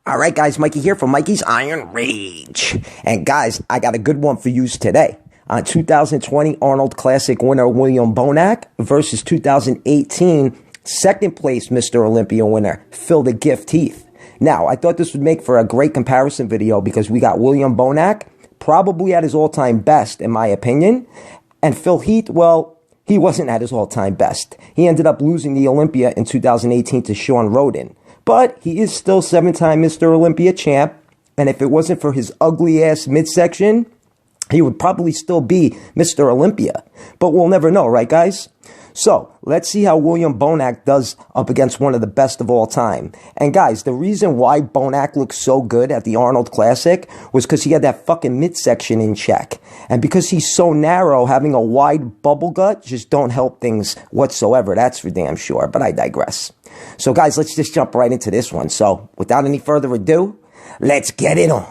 All right, guys, Mikey here from Mikey's Iron Rage. And guys, I got a good one for you today. On 2020 Arnold Classic winner William Bonac versus 2018 second place Mr. Olympia winner Phil the Gift Heath. Now, I thought this would make for a great comparison video because we got William Bonac probably at his all-time best, in my opinion. And Phil Heath, well, he wasn't at his all-time best. He ended up losing the Olympia in 2018 to Sean Roden. But he is still 7-time Mr. Olympia champ. And if it wasn't for his ugly-ass midsection, he would probably still be Mr. Olympia. But we'll never know, right, guys? So, let's see how William Bonac does up against one of the best of all time. And guys, the reason why Bonac looked so good at the Arnold Classic was because he had that fucking midsection in check. And because he's so narrow, having a wide bubble gut just don't help things whatsoever. That's for damn sure, but I digress. So guys, let's just jump right into this one. So, without any further ado, let's get it on.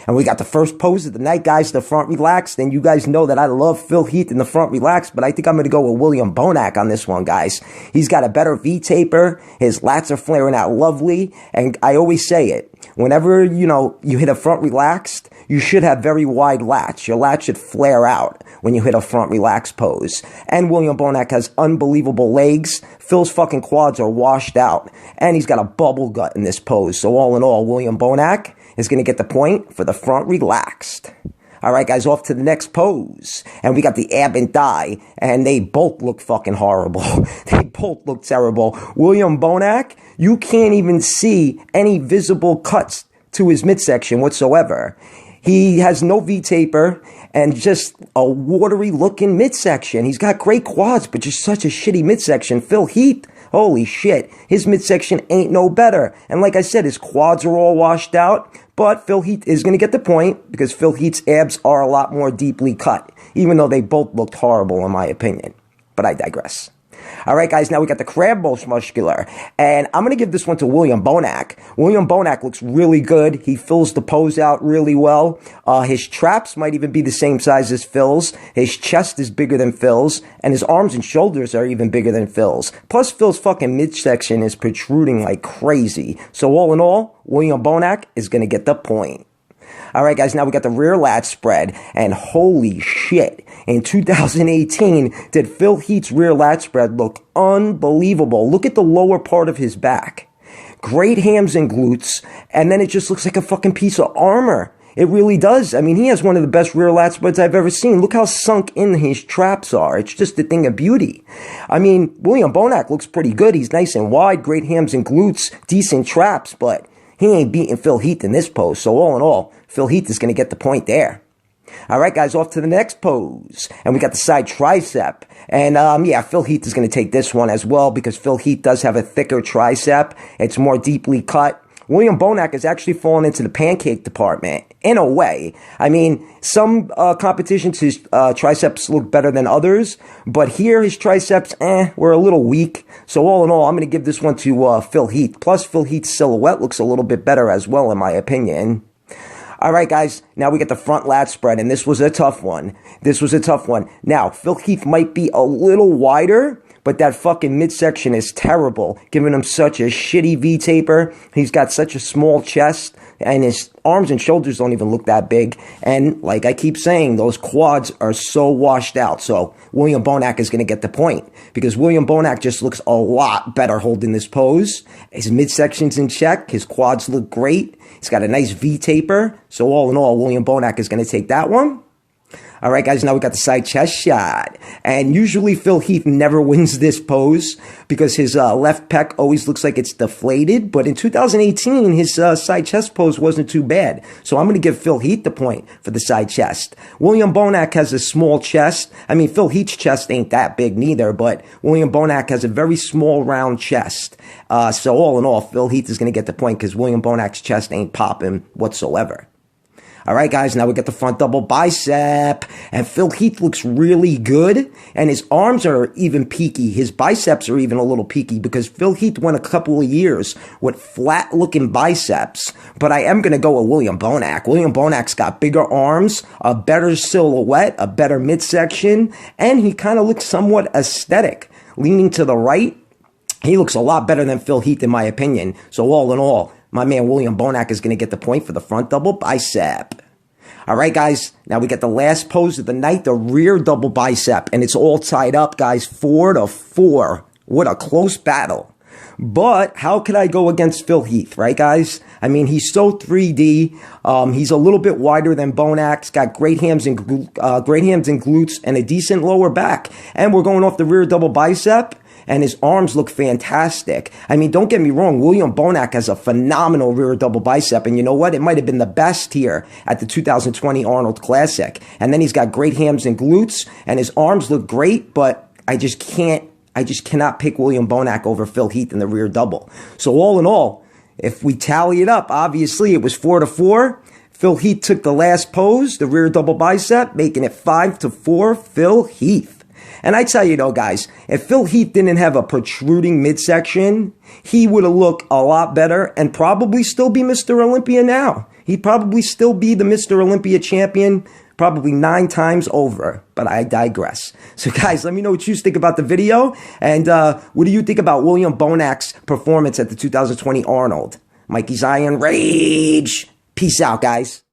And we got the first pose of the night, guys, the front relaxed. And you guys know that I love Phil Heath in the front relaxed, but I think I'm going to go with William Bonac on this one, guys. He's got a better V-taper. His lats are flaring out lovely. And I always say it, whenever, you hit a front relaxed, you should have very wide lats. Your lats should flare out when you hit a front relaxed pose. And William Bonac has unbelievable legs. Phil's fucking quads are washed out. And he's got a bubble gut in this pose. So all in all, William Bonac is going to get the point for the front relaxed. All right, guys, off to the next pose. And we got the ab and thigh, and they both look fucking horrible. They both look terrible. William Bonac, you can't even see any visible cuts to his midsection whatsoever. He has no V-taper and just a watery looking midsection. He's got great quads, but just such a shitty midsection. Phil Heath, holy shit, his midsection ain't no better. And like I said, his quads are all washed out, but Phil Heath is going to get the point because Phil Heath's abs are a lot more deeply cut, even though they both looked horrible in my opinion. But I digress. All right, guys, now we got the crab most muscular, and I'm going to give this one to William Bonac. William Bonac looks really good. He fills the pose out really well. His traps might even be the same size as Phil's. His chest is bigger than Phil's, and his arms and shoulders are even bigger than Phil's. Plus, Phil's fucking midsection is protruding like crazy. So all in all, William Bonac is going to get the point. All right, guys, now we got the rear lat spread, and holy shit, in 2018, did Phil Heath's rear lat spread look unbelievable. Look at the lower part of his back. Great hams and glutes, and then it just looks like a fucking piece of armor. It really does. I mean, he has one of the best rear lat spreads I've ever seen. Look how sunk in his traps are. It's just a thing of beauty. I mean, William Bonac looks pretty good. He's nice and wide, great hams and glutes, decent traps, but he ain't beating Phil Heath in this pose. So all in all, Phil Heath is going to get the point there. All right, guys, off to the next pose. And we got the side tricep. And, yeah, Phil Heath is going to take this one as well because Phil Heath does have a thicker tricep. It's more deeply cut. William Bonac has actually fallen into the pancake department, in a way. I mean, some competitions, his triceps look better than others. But here, his triceps, were a little weak. So all in all, I'm going to give this one to Phil Heath. Plus, Phil Heath's silhouette looks a little bit better as well, in my opinion. All right, guys, now we get the front lat spread, and this was a tough one. Now, Phil Heath might be a little wider, but that fucking midsection is terrible, giving him such a shitty V-taper. He's got such a small chest, and his arms and shoulders don't even look that big. And like I keep saying, those quads are so washed out. So William Bonac is going to get the point because William Bonac just looks a lot better holding this pose. His midsection's in check. His quads look great. He's got a nice V-taper. So all in all, William Bonac is going to take that one. All right, guys, now we got the side chest shot. And usually Phil Heath never wins this pose because his left pec always looks like it's deflated. But in 2018, his side chest pose wasn't too bad. So I'm going to give Phil Heath the point for the side chest. William Bonac has a small chest. I mean, Phil Heath's chest ain't that big neither, but William Bonac has a very small, round chest. So all in all, Phil Heath is going to get the point because William Bonac's chest ain't popping whatsoever. All right, guys, now we got the front double bicep. And Phil Heath looks really good. And his arms are even peaky. His biceps are even a little peaky because Phil Heath went a couple of years with flat-looking biceps. But I am going to go with William Bonac. William Bonac's got bigger arms, a better silhouette, a better midsection, and he kind of looks somewhat aesthetic. Leaning to the right, he looks a lot better than Phil Heath in my opinion. So all in all, my man William Bonac is going to get the point for the front double bicep. All right, guys, now we get the last pose of the night, the rear double bicep, and it's all tied up, guys, 4-4. What a close battle. But how could I go against Phil Heath, right, guys? I mean, he's so 3D. He's a little bit wider than Bonac. He's got great hams and glutes and a decent lower back. And we're going off the rear double bicep, and his arms look fantastic. I mean, don't get me wrong, William Bonac has a phenomenal rear double bicep, and you know what? It might have been the best here at the 2020 Arnold Classic. And then he's got great hams and glutes, and his arms look great, but I just cannot pick William Bonac over Phil Heath in the rear double. So all in all, if we tally it up, obviously it was 4-4. Phil Heath took the last pose, the rear double bicep, making it 5-4 Phil Heath. And I tell you though, guys, if Phil Heath didn't have a protruding midsection, he would have looked a lot better and probably still be Mr. Olympia now. He'd probably still be the Mr. Olympia champion, probably 9 times over, but I digress. So guys, let me know what you think about the video, and what do you think about William Bonac's performance at the 2020 Arnold? Mikey's Iron Rage. Peace out, guys.